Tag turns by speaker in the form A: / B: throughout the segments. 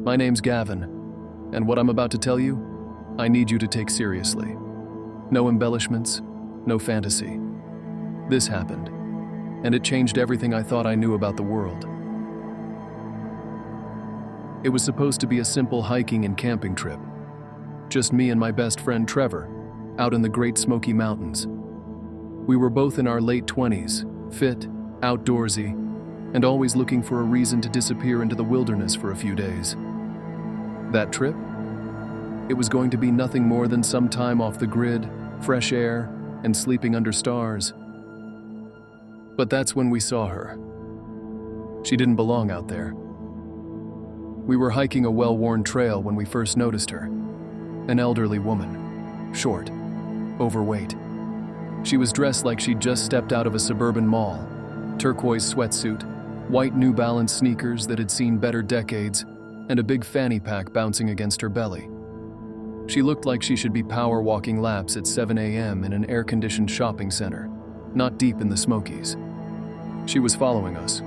A: My name's Gavin, and what I'm about to tell you, I need you to take seriously. No embellishments, no fantasy. This happened, and it changed everything I thought I knew about the world. It was supposed to be a simple hiking and camping trip. Just me and my best friend Trevor, out in the Great Smoky Mountains. We were both in our late 20s, fit, outdoorsy, and always looking for a reason to disappear into the wilderness for a few days. That trip? It was going to be nothing more than some time off the grid, fresh air, and sleeping under stars. But that's when we saw her. She didn't belong out there. We were hiking a well-worn trail when we first noticed her. An elderly woman, short, overweight. She was dressed like she'd just stepped out of a suburban mall, turquoise sweatsuit, white New Balance sneakers that had seen better decades, and a big fanny pack bouncing against her belly. She looked like she should be power walking laps at 7 a.m. in an air-conditioned shopping center, not deep in the Smokies. She was following us.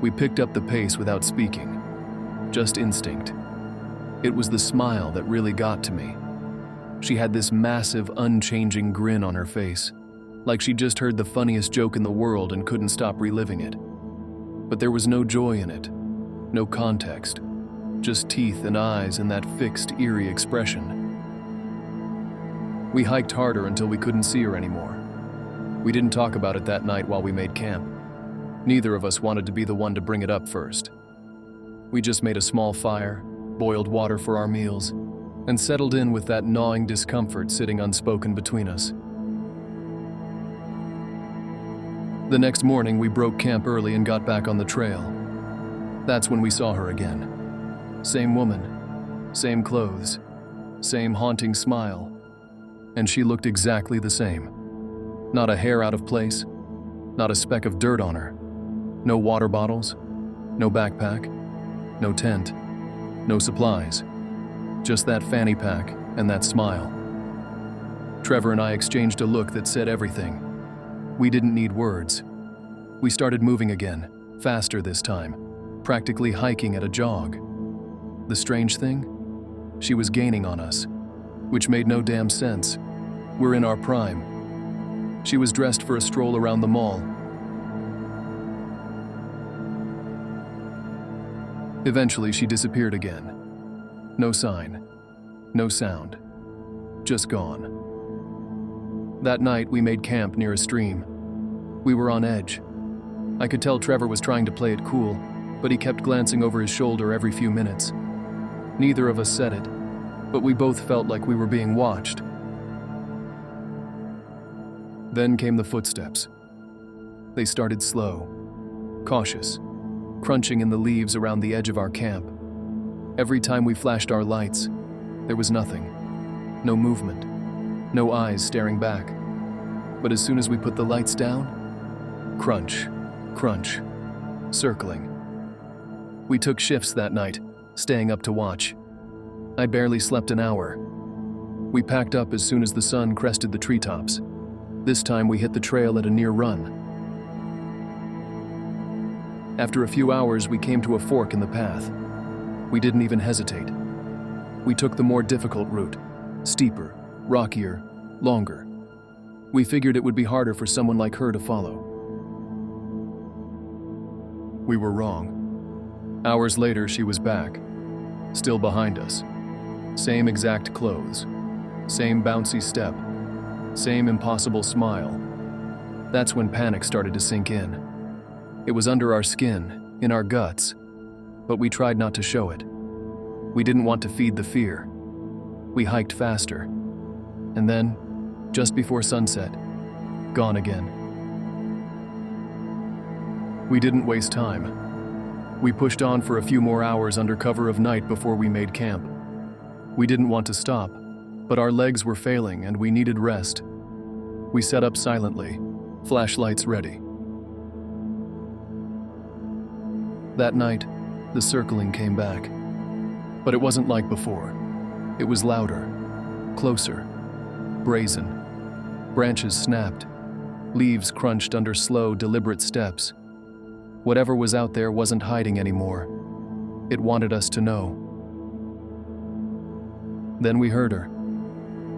A: We picked up the pace without speaking, just instinct. It was the smile that really got to me. She had this massive, unchanging grin on her face, like she'd just heard the funniest joke in the world and couldn't stop reliving it. But there was no joy in it, no context, just teeth and eyes and that fixed, eerie expression. We hiked harder until we couldn't see her anymore. We didn't talk about it that night while we made camp. Neither of us wanted to be the one to bring it up first. We just made a small fire, boiled water for our meals, and settled in with that gnawing discomfort sitting unspoken between us. The next morning, we broke camp early and got back on the trail. That's when we saw her again. Same woman, same clothes, same haunting smile, and she looked exactly the same. Not a hair out of place, not a speck of dirt on her. No water bottles, no backpack, no tent, no supplies. Just that fanny pack and that smile. Trevor and I exchanged a look that said everything. We didn't need words. We started moving again, faster this time, practically hiking at a jog. The strange thing? She was gaining on us, which made no damn sense. We're in our prime. She was dressed for a stroll around the mall. Eventually, she disappeared again. No sign, no sound, just gone. That night, we made camp near a stream. We were on edge. I could tell Trevor was trying to play it cool, but he kept glancing over his shoulder every few minutes. Neither of us said it, but we both felt like we were being watched. Then came the footsteps. They started slow, cautious, crunching in the leaves around the edge of our camp. Every time we flashed our lights, there was nothing. No movement, no eyes staring back. But as soon as we put the lights down, crunch, crunch, circling. We took shifts that night, staying up to watch. I barely slept an hour. We packed up as soon as the sun crested the treetops. This time we hit the trail at a near run. After a few hours, we came to a fork in the path. We didn't even hesitate. We took the more difficult route, steeper, rockier, longer. We figured it would be harder for someone like her to follow. We were wrong. Hours later, she was back, still behind us. Same exact clothes, same bouncy step, same impossible smile. That's when panic started to sink in. It was under our skin, in our guts, but we tried not to show it. We didn't want to feed the fear. We hiked faster. And then, just before sunset, gone again. We didn't waste time. We pushed on for a few more hours under cover of night before we made camp. We didn't want to stop, but our legs were failing and we needed rest. We set up silently, flashlights ready. That night, the circling came back. But it wasn't like before. It was louder, closer, brazen. Branches snapped, leaves crunched under slow, deliberate steps. Whatever was out there wasn't hiding anymore. It wanted us to know. Then we heard her.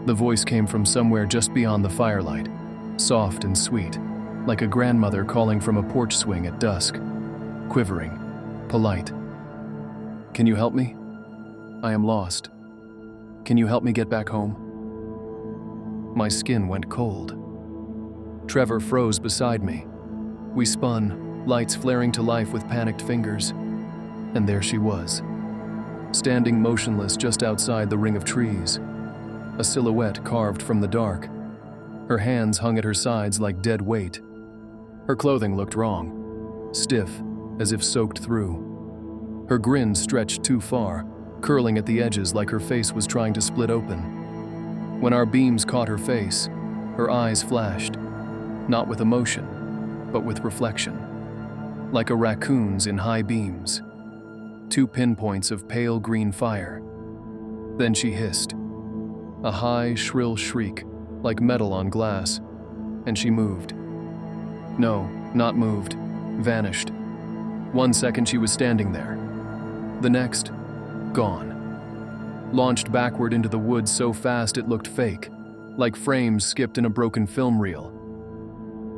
A: The voice came from somewhere just beyond the firelight, soft and sweet, like a grandmother calling from a porch swing at dusk, quivering, polite. "Can you help me? I am lost. Can you help me get back home?" My skin went cold. Trevor froze beside me. We spun, lights flaring to life with panicked fingers, and there she was, standing motionless just outside the ring of trees, a silhouette carved from the dark. Her hands hung at her sides like dead weight. Her clothing looked wrong, stiff, as if soaked through. Her grin stretched too far, curling at the edges like her face was trying to split open. When our beams caught her face, her eyes flashed, not with emotion, but with reflection, like a raccoon's in high beams. 2 pinpoints of pale green fire. Then she hissed, a high, shrill shriek, like metal on glass, and she moved. No, not moved, vanished. 1 second she was standing there. The next, gone. Launched backward into the woods so fast it looked fake, like frames skipped in a broken film reel.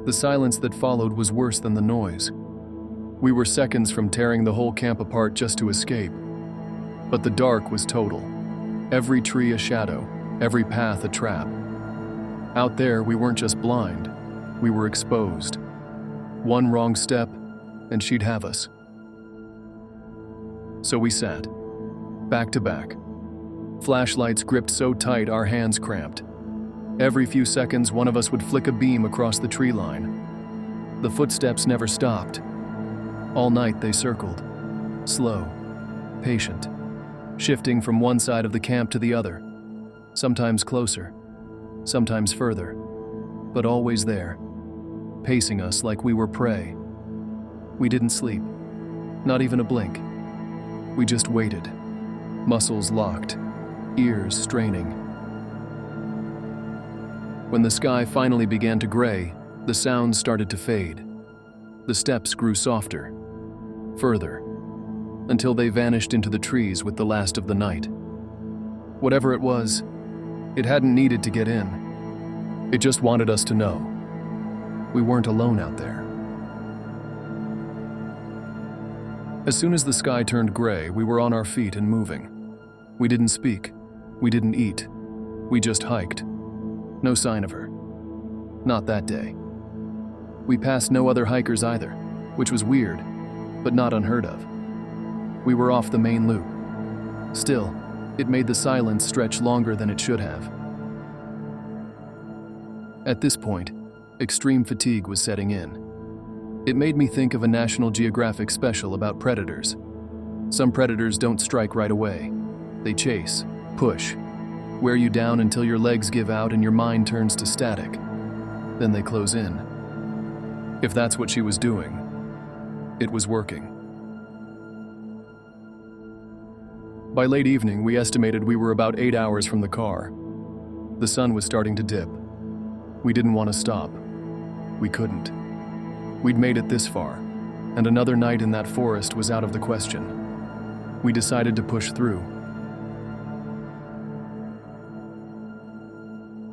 A: The silence that followed was worse than the noise. We were seconds from tearing the whole camp apart just to escape. But the dark was total. Every tree a shadow, every path a trap. Out there, we weren't just blind, we were exposed. 1 wrong step, and she'd have us. So we sat, back to back. Flashlights gripped so tight our hands cramped. Every few seconds, one of us would flick a beam across the tree line. The footsteps never stopped. All night they circled, slow, patient, shifting from one side of the camp to the other, sometimes closer, sometimes further, but always there, pacing us like we were prey. We didn't sleep, not even a blink. We just waited, muscles locked, ears straining. When the sky finally began to gray, the sounds started to fade. The steps grew softer, further, until they vanished into the trees with the last of the night. Whatever it was, it hadn't needed to get in. It just wanted us to know. We weren't alone out there. As soon as the sky turned gray, we were on our feet and moving. We didn't speak. We didn't eat. We just hiked. No sign of her. Not that day. We passed no other hikers either, which was weird, but not unheard of. We were off the main loop. Still, it made the silence stretch longer than it should have. At this point, extreme fatigue was setting in. It made me think of a National Geographic special about predators. Some predators don't strike right away. They chase, push, wear you down until your legs give out and your mind turns to static. Then they close in. If that's what she was doing, it was working. By late evening, we estimated we were about 8 hours from the car. The sun was starting to dip. We didn't want to stop. We couldn't. We'd made it this far, and another night in that forest was out of the question. We decided to push through.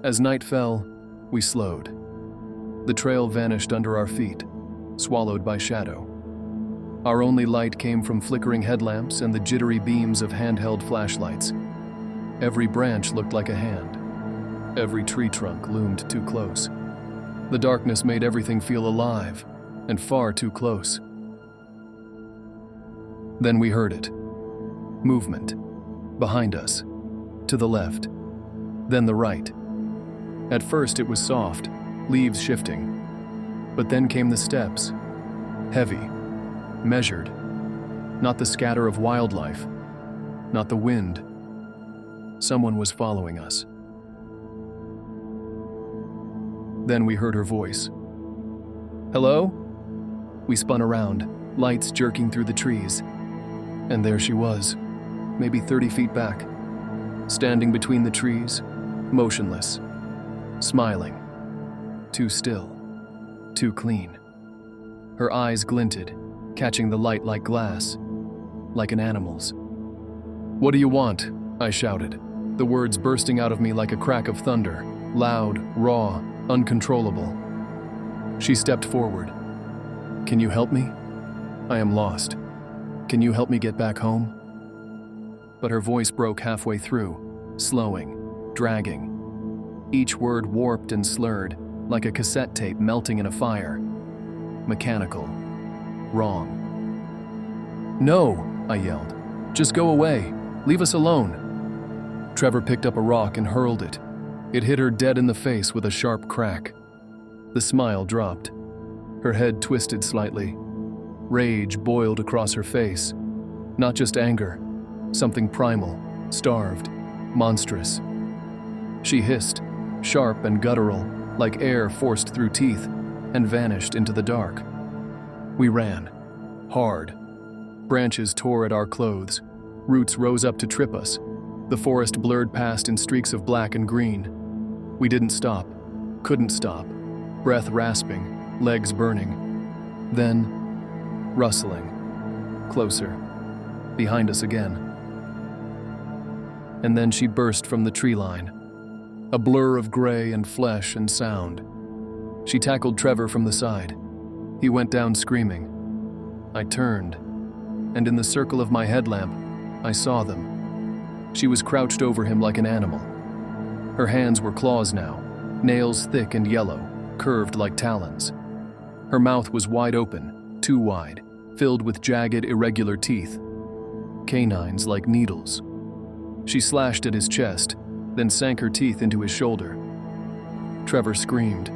A: As night fell, we slowed. The trail vanished under our feet, swallowed by shadow. Our only light came from flickering headlamps and the jittery beams of handheld flashlights. Every branch looked like a hand. Every tree trunk loomed too close. The darkness made everything feel alive, and far too close. Then we heard it. Movement. Behind us. To the left. Then the right. At first it was soft, leaves shifting. But then came the steps. Heavy. Measured. Not the scatter of wildlife. Not the wind. Someone was following us. Then we heard her voice. "Hello?" We spun around, lights jerking through the trees. And there she was, maybe 30 feet back, standing between the trees, motionless, smiling, too still, too clean. Her eyes glinted, catching the light like glass, like an animal's. "What do you want?" I shouted, the words bursting out of me like a crack of thunder, loud, raw, uncontrollable. She stepped forward. "Can you help me? I am lost. Can you help me get back home?" But her voice broke halfway through, slowing, dragging. Each word warped and slurred, like a cassette tape melting in a fire. Mechanical. Wrong. "No," I yelled. "Just go away. Leave us alone." Trevor picked up a rock and hurled it. It hit her dead in the face with a sharp crack. The smile dropped. Her head twisted slightly. Rage boiled across her face. Not just anger, something primal, starved, monstrous. She hissed, sharp and guttural, like air forced through teeth, and vanished into the dark. We ran, hard. Branches tore at our clothes. Roots rose up to trip us. The forest blurred past in streaks of black and green. We didn't stop, couldn't stop, breath rasping, legs burning. Then, rustling, closer, behind us again. And then she burst from the tree line, a blur of gray and flesh and sound. She tackled Trevor from the side. He went down screaming. I turned, and in the circle of my headlamp, I saw them. She was crouched over him like an animal. Her hands were claws now, nails thick and yellow, curved like talons. Her mouth was wide open, too wide, filled with jagged, irregular teeth. Canines like needles. She slashed at his chest, then sank her teeth into his shoulder. Trevor screamed.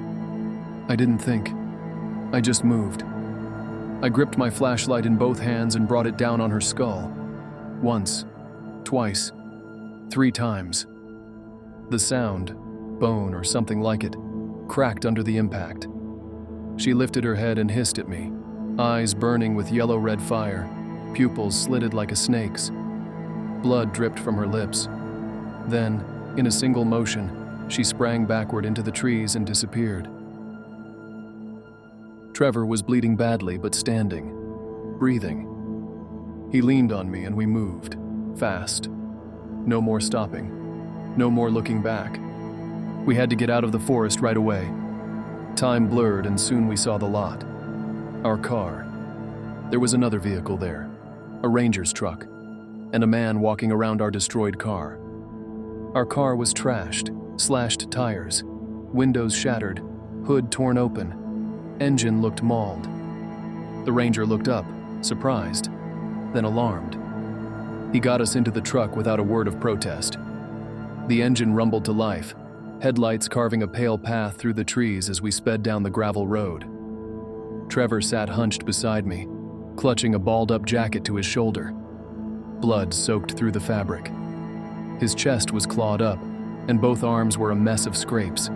A: I didn't think. I just moved. I gripped my flashlight in both hands and brought it down on her skull. Once, twice, 3 times. The sound, bone or something like it, cracked under the impact. She lifted her head and hissed at me, eyes burning with yellow-red fire, pupils slitted like a snake's. Blood dripped from her lips. Then, in a single motion, she sprang backward into the trees and disappeared. Trevor was bleeding badly but standing, breathing. He leaned on me and we moved, fast. No more stopping, no more looking back. We had to get out of the forest right away. Time blurred and soon we saw the lot. Our car. There was another vehicle there, a ranger's truck, and a man walking around our destroyed car. Our car was trashed, slashed tires, windows shattered, hood torn open. Engine looked mauled. The ranger looked up, surprised, then alarmed. He got us into the truck without a word of protest. The engine rumbled to life, headlights carving a pale path through the trees as we sped down the gravel road. Trevor sat hunched beside me, clutching a balled-up jacket to his shoulder. Blood soaked through the fabric. His chest was clawed up, and both arms were a mess of scrapes.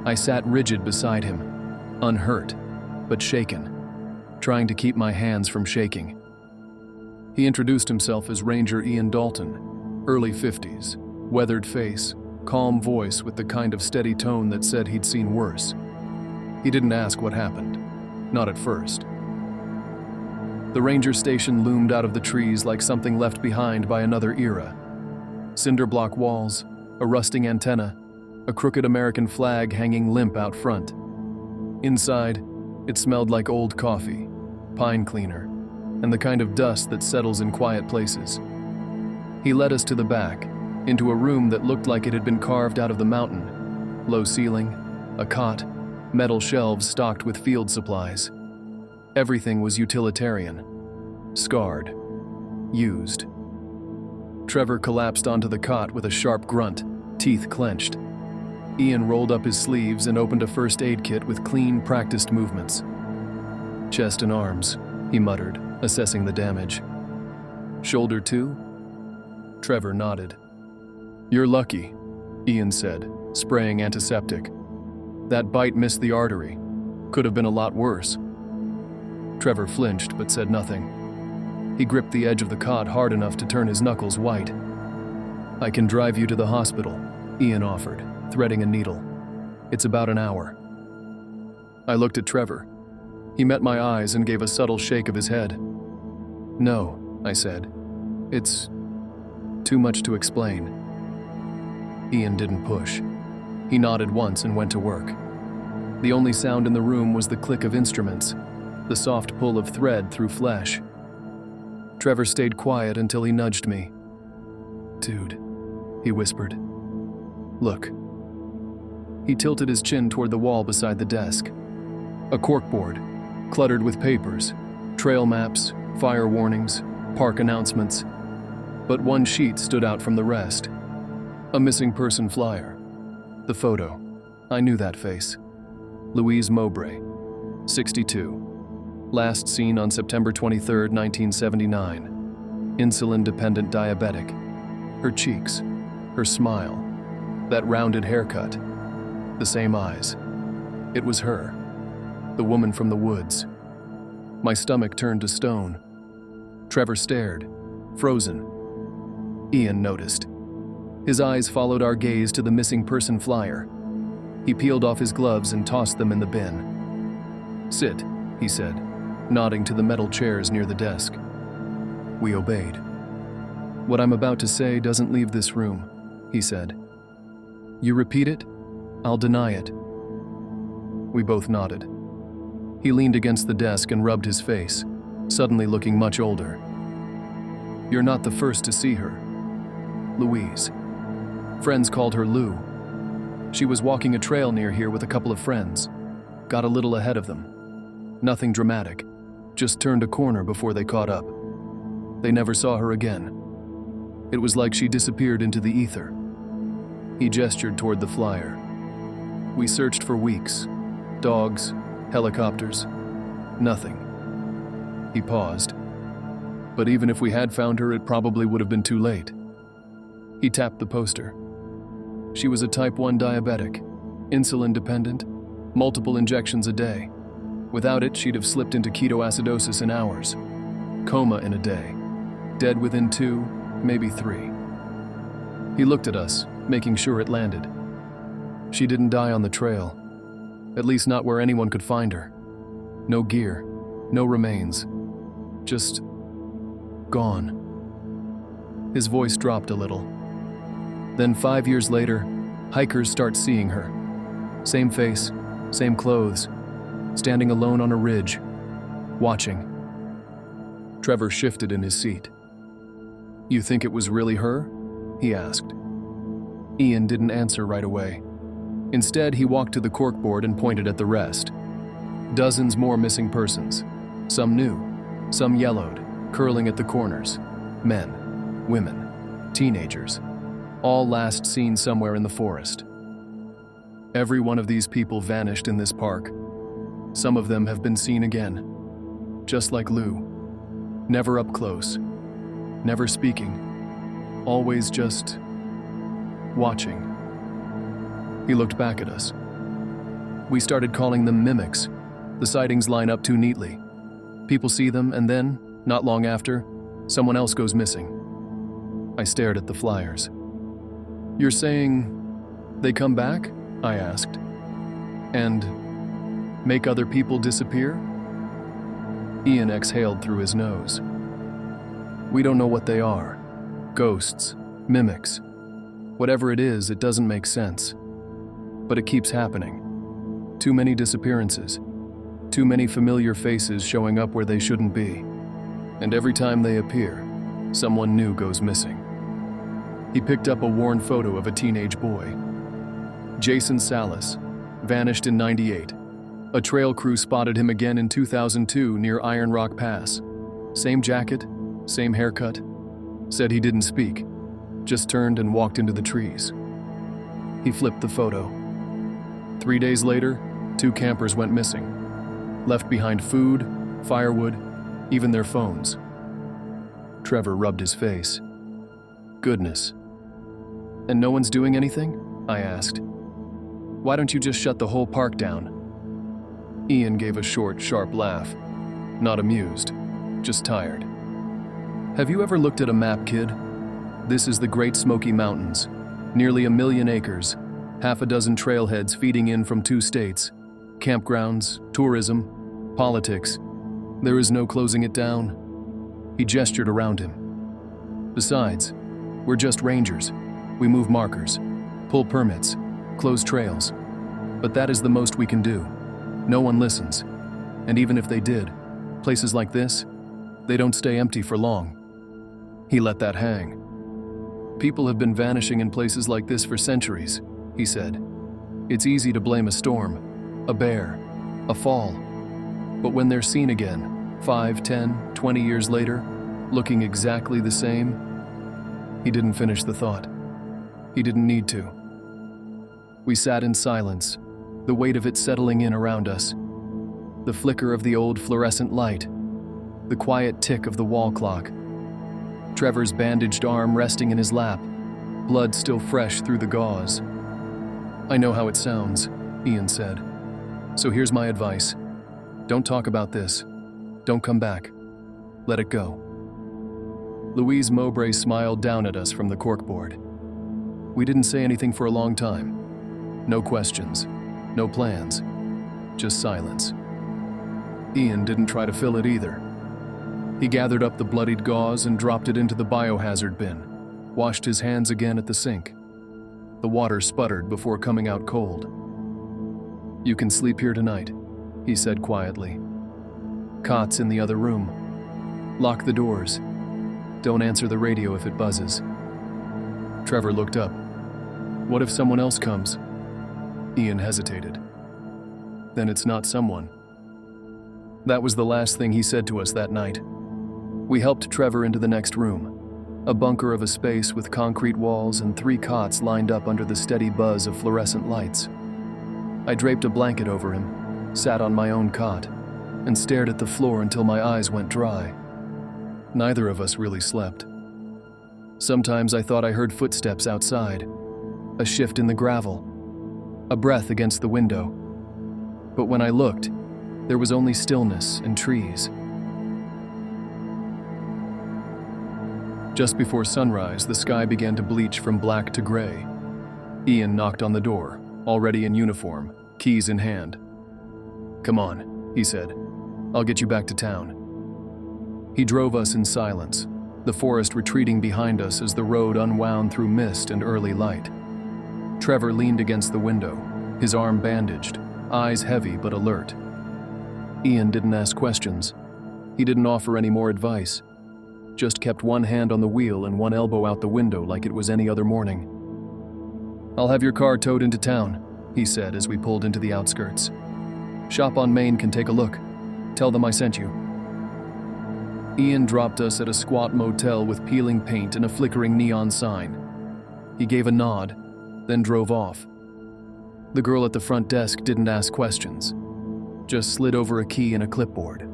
A: I sat rigid beside him, unhurt, but shaken, trying to keep my hands from shaking. He introduced himself as Ranger Ian Dalton, early 50s, weathered face, calm voice with the kind of steady tone that said he'd seen worse. He didn't ask what happened, not at first. The ranger station loomed out of the trees like something left behind by another era. Cinder block walls, a rusting antenna, a crooked American flag hanging limp out front. Inside, it smelled like old coffee, pine cleaner, and the kind of dust that settles in quiet places. He led us to the back, into a room that looked like it had been carved out of the mountain. Low ceiling, a cot, metal shelves stocked with field supplies. Everything was utilitarian, scarred, used. Trevor collapsed onto the cot with a sharp grunt, teeth clenched. Ian rolled up his sleeves and opened a first aid kit with clean, practiced movements. Chest and arms, he muttered, assessing the damage. Shoulder too? Trevor nodded. You're lucky, Ian said, spraying antiseptic. That bite missed the artery. Could have been a lot worse. Trevor flinched but said nothing. He gripped the edge of the cot hard enough to turn his knuckles white. I can drive you to the hospital, Ian offered, threading a needle. It's about an hour. I looked at Trevor. He met my eyes and gave a subtle shake of his head. "No," I said. "It's too much to explain." Ian didn't push. He nodded once and went to work. The only sound in the room was the click of instruments, the soft pull of thread through flesh. Trevor stayed quiet until he nudged me. "Dude," he whispered. "Look." He tilted his chin toward the wall beside the desk. A corkboard, cluttered with papers, trail maps, fire warnings, park announcements. But one sheet stood out from the rest. A missing person flyer. The photo. I knew that face. Louise Mowbray, 62. Last seen on September 23, 1979. Insulin-dependent diabetic. Her cheeks, her smile, that rounded haircut, the same eyes. It was her, the woman from the woods. My stomach turned to stone. Trevor stared, frozen. Ian noticed. His eyes followed our gaze to the missing person flyer. He peeled off his gloves and tossed them in the bin. "Sit," he said, nodding to the metal chairs near the desk. We obeyed. "What I'm about to say doesn't leave this room," he said. "You repeat it, I'll deny it." We both nodded. He leaned against the desk and rubbed his face, suddenly looking much older. "You're not the first to see her. Louise. Friends called her Lou. She was walking a trail near here with a couple of friends. Got a little ahead of them. Nothing dramatic, just turned a corner before they caught up. They never saw her again. It was like she disappeared into the ether." He gestured toward the flyer. "We searched for weeks. Dogs, helicopters, nothing." He paused. "But even if we had found her, it probably would have been too late." He tapped the poster. She was a type 1 diabetic, insulin dependent, multiple injections a day. Without it, she'd have slipped into ketoacidosis in hours. Coma in a day. Dead within 2, maybe 3. He looked at us, making sure it landed. She didn't die on the trail. At least not where anyone could find her. No gear, no remains. Just gone. His voice dropped a little. Then 5 years later, hikers start seeing her. Same face, same clothes, standing alone on a ridge, watching. Trevor shifted in his seat. "You think it was really her?" he asked. Ian didn't answer right away. Instead, he walked to the corkboard and pointed at the rest. Dozens more missing persons. Some new, some yellowed, curling at the corners. Men, women, teenagers. All last seen somewhere in the forest. Every one of these people vanished in this park. Some of them have been seen again. Just like Lou. Never up close. Never speaking. Always just watching. He looked back at us. We started calling them mimics. The sightings line up too neatly. People see them and then, not long after, someone else goes missing. I stared at the flyers. "You're saying they come back?" I asked. "And make other people disappear?" Ian exhaled through his nose. "We don't know what they are. Ghosts, mimics. Whatever it is, it doesn't make sense. But it keeps happening. Too many disappearances. Too many familiar faces showing up where they shouldn't be. And every time they appear, someone new goes missing." He picked up a worn photo of a teenage boy. Jason Salas, vanished in '98. A trail crew spotted him again in 2002 near Iron Rock Pass. Same jacket, same haircut. Said he didn't speak, just turned and walked into the trees. He flipped the photo. 3 days later, 2 campers went missing. Left behind food, firewood, even their phones. Trevor rubbed his face. "Goodness. And no one's doing anything?" I asked. "Why don't you just shut the whole park down?" Ian gave a short, sharp laugh. Not amused, just tired. "Have you ever looked at a map, kid? This is the Great Smoky Mountains. Nearly 1 million acres. Half a dozen trailheads feeding in from 2 states. Campgrounds, tourism. Politics. There is no closing it down. He gestured around him. Besides, we're just rangers. We move markers, pull permits, close trails. But that is the most we can do. No one listens. And even if they did, places like this, they don't stay empty for long. He let that hang. People have been vanishing in places like this for centuries, he said. It's easy to blame a storm, a bear, a fall. But when they're seen again, 5, 10, 20 years later, looking exactly the same, he didn't finish the thought. He didn't need to. We sat in silence, the weight of it settling in around us. The flicker of the old fluorescent light, the quiet tick of the wall clock. Trevor's bandaged arm resting in his lap, blood still fresh through the gauze. I know how it sounds, Ian said. So here's my advice. Don't talk about this. Don't come back. Let it go. Louise Mowbray smiled down at us from the corkboard. We didn't say anything for a long time. No questions, no plans, just silence. Ian didn't try to fill it either. He gathered up the bloodied gauze and dropped it into the biohazard bin, washed his hands again at the sink. The water sputtered before coming out cold. You can sleep here tonight, he said quietly. Cots in the other room. Lock the doors. Don't answer the radio if it buzzes. Trevor looked up. What if someone else comes? Ian hesitated. Then it's not someone. That was the last thing he said to us that night. We helped Trevor into the next room, a bunker of a space with concrete walls and 3 cots lined up under the steady buzz of fluorescent lights. I draped a blanket over him, sat on my own cot, and stared at the floor until my eyes went dry. Neither of us really slept. Sometimes I thought I heard footsteps outside, a shift in the gravel, a breath against the window. But when I looked, there was only stillness and trees. Just before sunrise, the sky began to bleach from black to gray. Ian knocked on the door, already in uniform, keys in hand. Come on, he said. I'll get you back to town. He drove us in silence, the forest retreating behind us as the road unwound through mist and early light. Trevor leaned against the window, his arm bandaged, eyes heavy but alert. Ian didn't ask questions. He didn't offer any more advice. Just kept one hand on the wheel and one elbow out the window like it was any other morning. I'll have your car towed into town, he said as we pulled into the outskirts. Shop on Main can take a look. Tell them I sent you. Ian dropped us at a squat motel with peeling paint and a flickering neon sign. He gave a nod, then drove off. The girl at the front desk didn't ask questions, just slid over a key and a clipboard.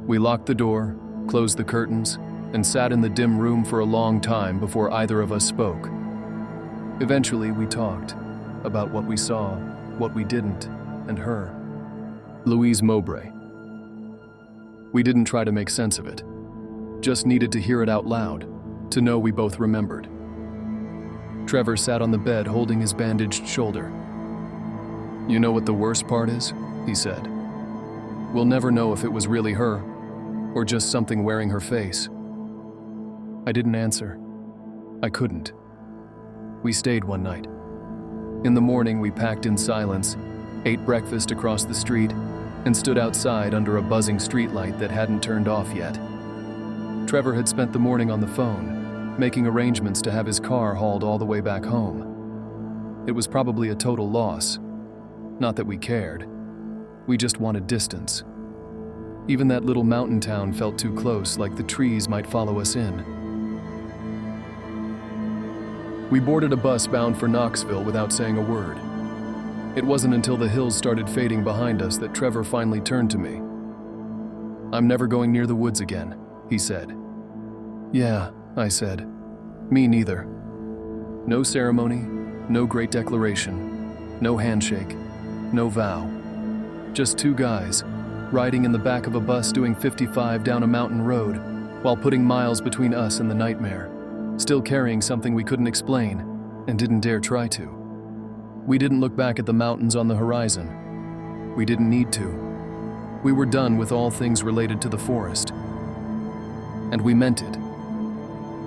A: We locked the door, closed the curtains, and sat in the dim room for a long time before either of us spoke. Eventually, we talked about what we saw, what we didn't, and her. Louise Mowbray. We didn't try to make sense of it, just needed to hear it out loud, to know we both remembered. Trevor sat on the bed holding his bandaged shoulder. You know what the worst part is? He said. We'll never know if it was really her, or just something wearing her face. I didn't answer. I couldn't. We stayed one night. In the morning, we packed in silence, ate breakfast across the street, and stood outside under a buzzing streetlight that hadn't turned off yet. Trevor had spent the morning on the phone, making arrangements to have his car hauled all the way back home. It was probably a total loss. Not that we cared. We just wanted distance. Even that little mountain town felt too close, like the trees might follow us in. We boarded a bus bound for Knoxville without saying a word. It wasn't until the hills started fading behind us that Trevor finally turned to me. I'm never going near the woods again, he said. Yeah, I said. Me neither. No ceremony, no great declaration, no handshake, no vow. Just 2 guys, riding in the back of a bus doing 55 down a mountain road, while putting miles between us and the nightmare, still carrying something we couldn't explain and didn't dare try to. We didn't look back at the mountains on the horizon. We didn't need to. We were done with all things related to the forest. And we meant it.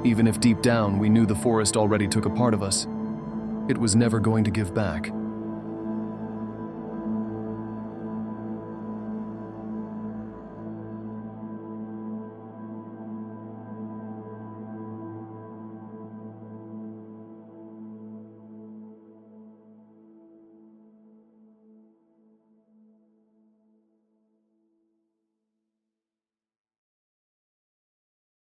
A: Even if deep down we knew the forest already took a part of us, it was never going to give back.